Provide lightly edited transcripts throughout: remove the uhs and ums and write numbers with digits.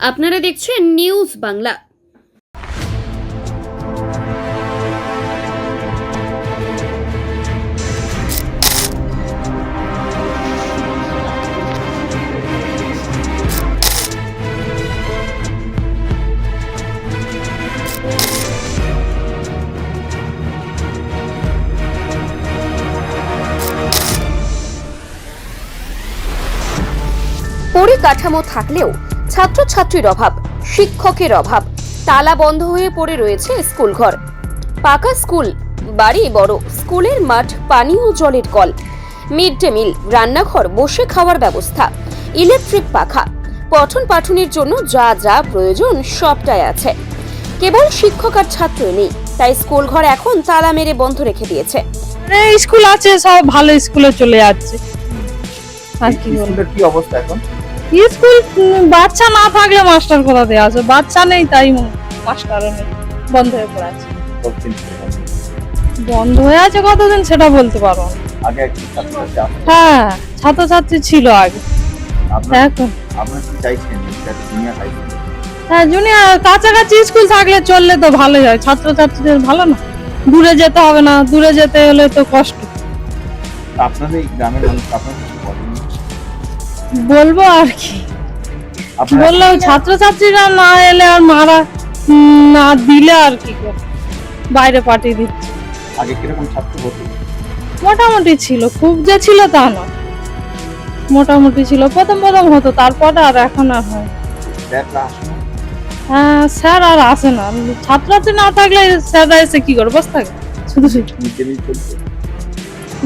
আপনারা দেখছেন নিউজ বাংলা। পরিকাঠামো থাকলেও ছাত্রছাত্রীর অভাব, শিক্ষকের অভাব, তালা বন্ধ হয়ে পড়ে রয়েছে স্কুলঘর। পাকা স্কুল, বাড়ি বড়, স্কুলের মাঠ, পানি ও জলের কল, মিড ডে মিল, রান্নাঘর, বসে খাওয়ার ব্যবস্থা, ইলেকট্রিক পাখা, পঠন পাঠনের জন্য যা যা প্রয়োজন সবটাই আছে। কেবল শিক্ষক আর ছাত্র নেই, তাই স্কুলঘর এখন তালা মেরে বন্ধ রেখে দিয়েছে। স্কুল আছে, সব ভালো স্কুলে চলে যাচ্ছে। আর কি বলবো, কি অবস্থা এখন? স্কুল বাচ্চা না থাকলে মাস্টার কোথা দিয়ে আসে, বাচ্চা নেই তাই মাস্টারও নেই, বন্ধ হয়ে পড়ে আছে। বন্ধ হয়ে আছে কতদিন সেটা বলতে পারবো না। আগে একটু ছাত্রছাত্রী আসতো। হ্যাঁ, ছাত্রছাত্রী ছিল আগে। এখন আপনারা কি চাইছেন জুনিয়র হাই স্কুল? হ্যাঁ, জুনিয়র কাছাকাছি স্কুল থাকলে চললে তো ভালোই হয়, ছাত্রছাত্রীদের ভালো না, দূরে যেতে হবে না, দূরে যেতে হলে তো কষ্ট। আপনাদের এই গ্রামের মানুষ আপনারা কিছু বলেন? বলবো আর কি, বললেও ছাত্রছাত্রীরা না এলে আর মারা না দিলে আর কি করে, বাইরে পাঠিয়ে দিচ্ছে। আগে কিরকম ছাত্র হতো? মোটামুটি ছিল, খুব যে ছিল তা না, মোটামুটি ছিল। প্রথম হতো, তারপরে আর এখন আর হয়। স্যাররা আসে না? হ্যাঁ, স্যার আর আসে না, ছাত্রছাত্রী না থাকলে স্যাররা এসে কি করে বসে থাকে শুধু শুধু। মিড ডে মিল চলছে?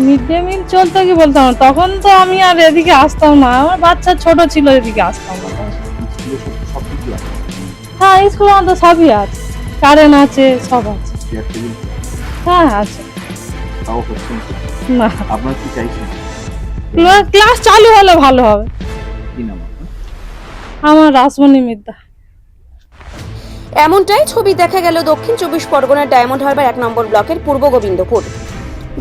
মিড ডে মিল চলতে কি বলতাম না, তখন তো আমি আর এদিকে আসতাম না, আমার বাচ্চা ছোট ছিল, এদিকে আসতাম না। স্কুলে সব কিছু আছে? হ্যাঁ, স্কুলে আমাদের সবই আছে, কারেন্ট আছে, সব আছে। চেয়ার টেবিল হ্যাঁ আছে। তাও হচ্ছে না, আপনারা কি চাইছেন? ক্লাস চালু হলে ভালো হবে। কি নাম আপনার? আমার রাসমণি মিদ্যা। এমনটাই ছবি দেখা গেল দক্ষিণ 24 পরগনার ডায়মন্ড হারবার 1 নম্বর ব্লকের পূর্ব গোবিন্দপুর।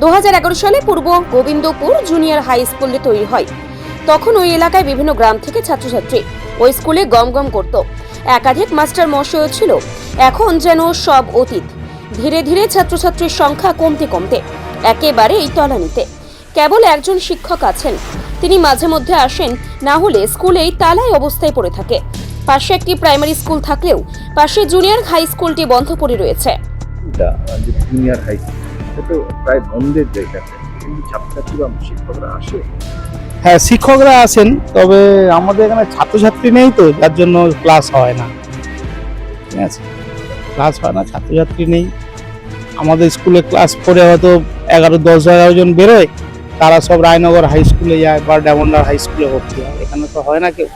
2011 সালে পূর্ব গোবিন্দপুর জুনিয়র হাই স্কুলে তৈরি হয়। তখন ওই এলাকায় বিভিন্ন গ্রাম থেকে ছাত্রছাত্রী ওই স্কুলে গমগম করত। একাধিক মাস্টার মশাইও ছিল। এখন যেন সব অতীত। ধীরে ধীরে ছাত্রছাত্রীর সংখ্যা কমতে একেবারেই তলানিতে। কেবল একজন শিক্ষক আছেন, তিনি মাঝে মধ্যে আসেন, না হলে স্কুলেই তালায় অবস্থায় পড়ে থাকে। পাশে একটি প্রাইমারি স্কুল থাকলেও পাশে জুনিয়র হাই স্কুলটি বন্ধ পড়ে রয়েছে। জুনিয়র হাই স্কুল এটা তো প্রায় বন্ধের জায়গাতে, কিন্তু ছাত্রছাত্রী বা শিক্ষকরা আসে? হ্যাঁ, শিক্ষকরা আসেন, তবে আমাদের এখানে ছাত্রছাত্রী নেই তো, যার জন্য ক্লাস হয় না। ঠিক আছে, ক্লাস হয় না, ছাত্রছাত্রী নেই। আমাদের স্কুলে ক্লাস করে হয়তো 11-10-11 জন বেরোয়, তারা সব রায়নগর হাই স্কুলে যায় বা ডায়মন্ডার হাই স্কুলে ভর্তি হয়, এখানে তো হয় না কেউ।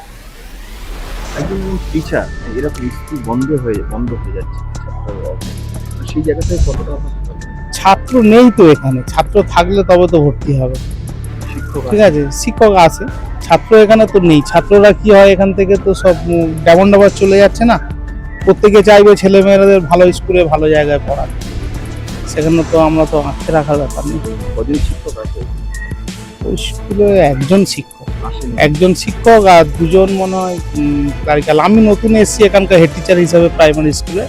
একজন টিচার এরকম স্কুল বন্ধ হয়ে যাচ্ছে, সেই জায়গাতে কতটা ছাত্র নেই তো এখানে, ছাত্র থাকলে তবে তো ভর্তি হবে। শিক্ষক ঠিক আছে, শিক্ষক আছে, ছাত্র এখানে তো নেই। ছাত্ররা কি হয়, এখান থেকে তো সব ডায়মন্ড হারবার চলে যাচ্ছে না, প্রত্যেকে চাইবে ছেলে মেয়েদের ভালো স্কুলে ভালো জায়গায় পড়াতে, সেখানে তো আমরা তো আটকে রাখার ব্যাপার নেই। কদিন শিক্ষক আছে ওই স্কুলে একজন শিক্ষক, আসেন? একজন শিক্ষক আর দুজন মনে হয় ক্লারিক্যাল। আমি নতুন এসেছি এখানকার হেড টিচার হিসাবে প্রাইমারি স্কুলে,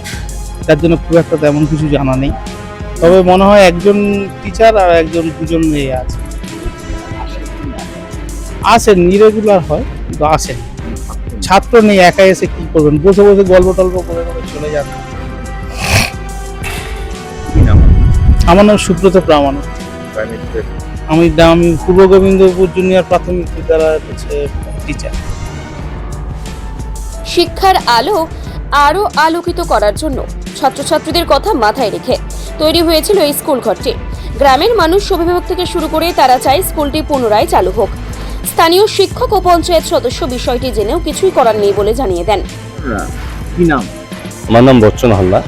যার জন্য খুব একটা তেমন কিছু জানা নেই। তবে মনে হয় একজন টিচার আর দুজন মেয়ে আছে। আসেন, ইরেগুলার হয় কিন্তু আসেন। ছাত্র নেই, একা এসে কি করবেন, বসে বসে গল্প টল্প করে চলে যান। কি নাম? আমার নাম সুব্রত প্রামাণিক। প্রাইমারি আমি পূর্ব গোবিন্দপুর জুনিয়র প্রাথমিক বিদ্যালয়ের টিচার। শিক্ষার আলো আরো আলোকিত করার জন্য ছাত্রছাত্রীদের কথা মাথায় রেখে তৈরি হয়েছিল এই স্কুল ঘরটি। গ্রামের মানুষ, অভিভাবক থেকে শুরু করে তারা চায় স্কুলটি পুনরায় চালু হোক। স্থানীয় শিক্ষক ও পঞ্চায়েত সদস্য বিষয়টি জেনেও কিছুই করার নেই বলে জানিয়ে দেন। কি নাম? আমার নাম বচ্চন হালদার।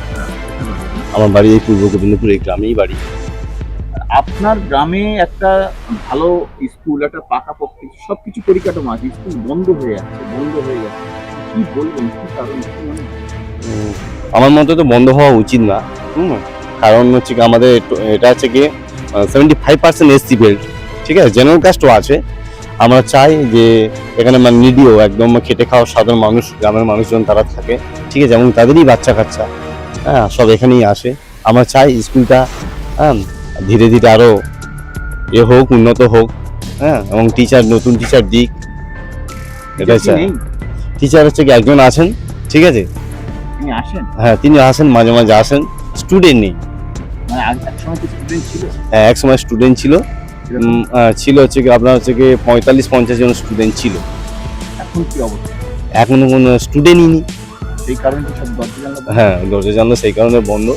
আমার বাড়ি এই পূর্ব গোবিন্দপুর, এই গ্রামেই বাড়ি। আপনার গ্রামে একটা ভালো স্কুল, একটা পাকাপোক্ত সবকিছু পরিকাঠামো আছে, স্কুল বন্ধ হয়ে যাচ্ছে কি বলবেন, কি কারণ? আমার মতে তো বন্ধ হওয়া উচিত না। কারণ হচ্ছে কি, আমাদের এটা হচ্ছে কি 75% এসসি বেল্ট, ঠিক আছে, জেনারেল কাস্টও আছে। আমরা চাই যে এখানে মানে নিডিও একদম খেটে খাওয়া সাধারণ মানুষ, গ্রামের মানুষজন তারা থাকে, ঠিক আছে, এবং তাদেরই বাচ্চা কাচ্চা হ্যাঁ সব এখানেই আসে। আমরা চাই স্কুলটা হ্যাঁ ধীরে ধীরে আরো হোক, উন্নত হোক, হ্যাঁ, এবং টিচার নতুন টিচার দিক, এটাই কি চাই। নেই? টিচার হচ্ছে কি একজন আছেন, ঠিক আছে, তিনি আসেন? হ্যাঁ তিনি আসেন, মাঝে মাঝে আসেন, স্টুডেন্ট নেই। মানে এক সময় তো স্টুডেন্ট ছিল। হ্যাঁ এক সময় স্টুডেন্ট ছিল, ছিল হচ্ছে কি আপনার হচ্ছে কি 45-50 জন স্টুডেন্ট ছিল। এখন কি অবস্থা? এখনো কোনো স্টুডেন্টই নেই। সেই কারণে কি সব দরজা জানলা বন্ধ? হ্যাঁ দরজা জানলা সেই কারণে বন্ধ।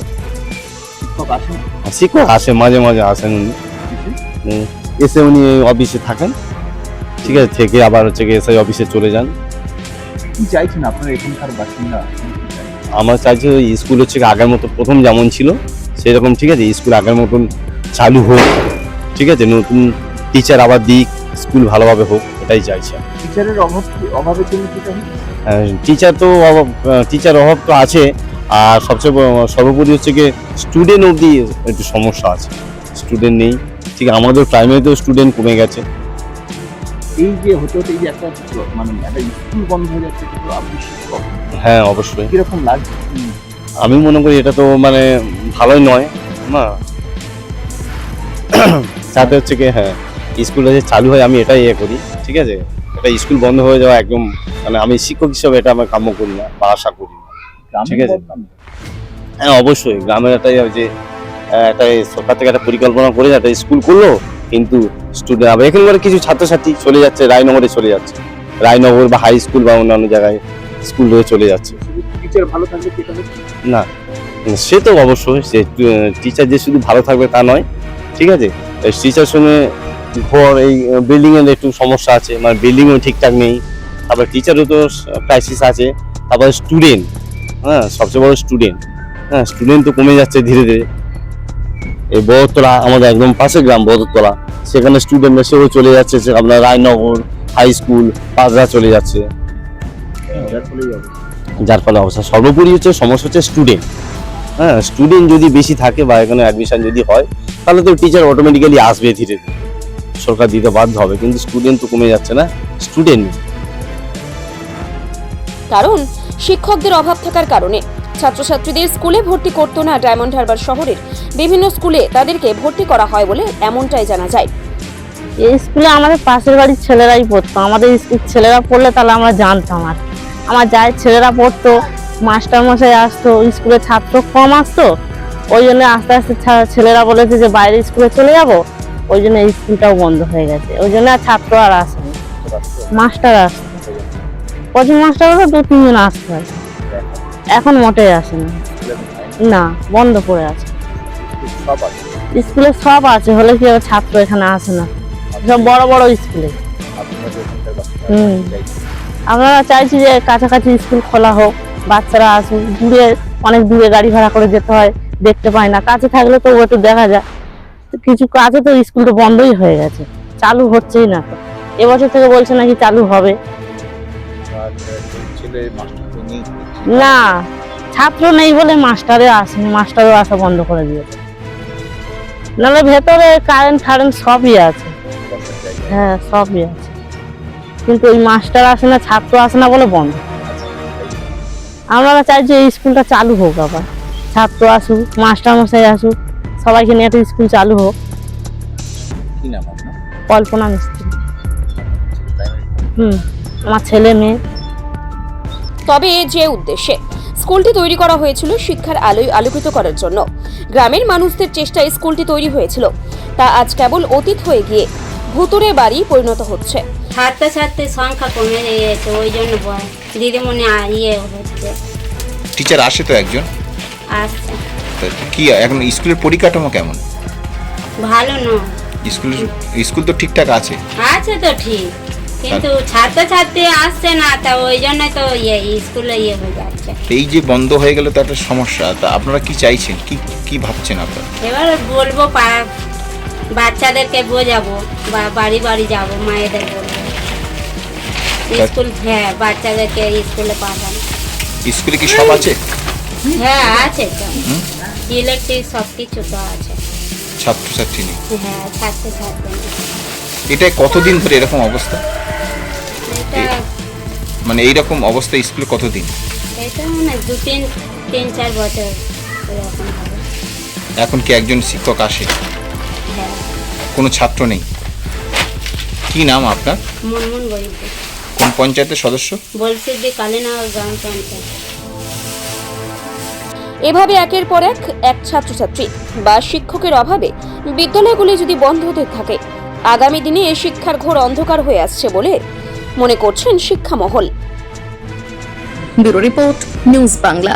শিক্ষক আসেন? শিক্ষক আসে, মাঝে মাঝে আসেন উনি, এসে উনি অফিসে থাকেন, ঠিক আছে, থেকে আবার হচ্ছে কি এসআই অফিসে চলে যান। কি চাইছেন আপনারা এখানকার বাসিন্দা? আমরা চাইছি ওই স্কুল হচ্ছে কি আগের মতো প্রথম যেমন ছিল সেরকম, ঠিক আছে, স্কুল আগের মতন চালু হোক, ঠিক আছে, নতুন টিচার আবার দিক, স্কুল ভালোভাবে হোক, এটাই চাইছি। টিচারের অভাবের জন্য কি চাই? টিচার অভাব তো আছে, আর সবচেয়ে সর্বোপরি হচ্ছে কি স্টুডেন্ট অবধি একটু সমস্যা আছে, স্টুডেন্ট নেই, ঠিক আছে, আমাদের প্রাইমারিতেও স্টুডেন্ট কমে গেছে। এই যে হতে হতে এই যে একটা মানে একটা স্কুল বন্ধ হয়ে যাচ্ছে, কিন্তু আপনি শিক্ষক, হ্যাঁ অবশ্যই কিরকম লাগছে? আমি মনে করি এটা তো মানে ভালোই নয় না, যাতে হচ্ছে কি হ্যাঁ স্কুলটা যে চালু হয় আমি এটাই করি, ঠিক আছে, এটা স্কুল বন্ধ হয়ে যাওয়া একদম মানে আমি শিক্ষক হিসেবে এটা আমার কাম্য করি না বা আশা করি না। ঠিক আছে। হ্যাঁ অবশ্যই গ্রামের যে একটা সরকার থেকে একটা পরিকল্পনা করে একটা স্কুল করলো, কিন্তু স্টুডেন্ট আবার এখানকার কিছু ছাত্রছাত্রী চলে যাচ্ছে রায়নগরে, চলে যাচ্ছে রায়নগর বা হাই স্কুল বা অন্যান্য জায়গায় স্কুল হয়ে চলে যাচ্ছে। টিচার ভালো থাকলে কি এটা না সে তো অবশ্যই, সে টিচার যে শুধু ভালো থাকবে তা নয়, ঠিক আছে, টিচার সঙ্গে ঘর এই বিল্ডিং এর একটু সমস্যা আছে, মানে বিল্ডিংও ঠিকঠাক নেই, তারপর টিচারও তো ক্রাইসিস আছে, তারপর স্টুডেন্ট, হ্যাঁ সবচেয়ে বড় স্টুডেন্ট, হ্যাঁ স্টুডেন্ট তো কমে যাচ্ছে ধীরে ধীরে। এই বদরতলা আমাদের একদম পাশে গ্রাম বদরতলা, সেখানে স্টুডেন্টরা সেও চলে যাচ্ছে, আপনার রায়নগর হাই স্কুল পাজরা চলে যাচ্ছে, যার ফলে অবস্থা সর্বোপরি হচ্ছে সমস্যা হচ্ছে স্টুডেন্ট। হ্যাঁ স্টুডেন্ট যদি বেশি থাকে বা এখানে অ্যাডমিশন যদি হয় তাহলে তো টিচার অটোমেটিক্যালি আসবে ধীরে ধীরে, সরকার দিতে বাধ্য হবে, কিন্তু স্টুডেন্ট তো কমে যাচ্ছে না, স্টুডেন্ট। কারণ শিক্ষকদের অভাব থাকার কারণে ছাত্রছাত্রীদের স্কুলে ভর্তি করতো না ডায়মন্ড হারবার শহরের বিভিন্ন স্কুলে তাদেরকে ভর্তি করা হয় বলে এমনটাই জানা যায়। এই স্কুলে আমাদের পাশের বাড়ির ছেলেরাই পড়তো, আমাদের স্কুল ছেলেরা পড়লে তাহলে আমরা জানতাম। আর আমার যাই ছেলেরা পড়তো, মাস্টারমশাই আসতো, স্কুলে ছাত্র কম আসতো, ওই জন্য আস্তে আস্তে ছেলেরা বলেছে যে বাইরে স্কুলে চলে যাব, ওই জন্য এই স্কুলটাও বন্ধ হয়ে গেছে, ওই জন্য আর ছাত্র আর আসেনি, মাস্টার আসতো, প্রচুর মাস্টার হতো 2-3 জন আসতে হয়, এখন মোটেই আসে না, না বন্ধ করে আছে। স্কুলে সব আছে হলে কি হবে, ছাত্র এখানে আসে না, সব বড় বড় স্কুলে। আমরা চাইছি যে কাছাকাছি স্কুল খোলা হোক, বাচ্চারা আসুক, দূরে অনেক দূরে গাড়ি ভাড়া করে যেতে হয়, দেখতে পায় না, কাছে থাকলে তো একটু দেখা যায়, কিছু কাছে তো স্কুল তো বন্ধই হয়ে গেছে, চালু হচ্ছেই না, তো এবছর থেকে বলছে নাকি চালু হবে না, ছাত্র নেই বলে মাস্টারে আসেনি, মাস্টারও আসা বন্ধ করে দিয়েছে, নাহলে ভেতরে কারেন্ট ফারেন্ট সবই আছে, হ্যাঁ সবই আছে, কিন্তু ওই মাস্টার আসে না, ছাত্র আসে না বলে বন্ধ। আমরা চাইছি এই স্কুলটা চালু হোক, আবার ছাত্র আসুক, মাস্টার মশাই আসুক, সবাইকে নিয়ে একটা স্কুল চালু হোক। কি নাম আপনার? কল্পনা মিস্ত্রি। আমার ছেলে মেয়ে। তবে যে উদ্দেশ্যে স্কুলটি তৈরি করা হয়েছিল শিক্ষার আলোয় আলোকিত করার জন্য, গ্রামের মানুষদের চেষ্টায় স্কুলটি তৈরি হয়েছিল, তা আজ কেবল অতীত হয়ে গিয়ে ভুতুরে বাড়ি পরিণত হচ্ছে। ছাত্রছাত্রীর সংখ্যা কমে গিয়েছে, ওই জন্য দিদিমণি হচ্ছে। টিচার আসে তো একজন, আসছে। তা কি এখন স্কুলের পরিকাঠামো কেমন? ভালো নয়। স্কুল তো ঠিকঠাক আছে? আছে তো ঠিক, কিন্তু ছাত্রছাত্রী আসছে না, তা ওই জন্য তো স্কুলে হয়ে যাচ্ছে। এই যে বন্ধ হয়ে গেল তো একটা সমস্যা, তা আপনারা কি চাইছেন, কি ভাবছেন আপনারা? এবার বলবো বাচ্চাদেরকে বোঝাবো বা বাড়ি বাড়ি যাবো, মায়েদের বলবো স্কুল, হ্যাঁ বাচ্চাদেরকে স্কুলে পাঠান। স্কুলে কি সব আছে? হ্যাঁ আছে তো, ইলেকট্রিক সব কিছু তো আছে। ছাত্রছাত্রী নেই? হ্যাঁ ছাত্রছাত্রী নেই। এটা কতদিন ধরে এরকম অবস্থা? এটা মানে এইরকম অবস্থা স্কুলে কতদিন? এটা মানে 3-4 বছর এরকম হবে। এখন কি একজন শিক্ষক আসে? হ্যাঁ, কোনো ছাত্র নেই? কি নাম আপনার? মনমন গরিব কোন পঞ্চায়েতের সদস্য? বলসিদ্ধি কালীনগর গ্রাম পঞ্চায়েত। এভাবে একের পর এক ছাত্রছাত্রী বা শিক্ষকের অভাবে বিদ্যালয়গুলি যদি বন্ধ হতে থাকে, আগামী দিনে এই শিক্ষার ঘোর অন্ধকার হয়ে আসছে বলে মনে করছেন শিক্ষা মহল। Bureau report, news Bangla.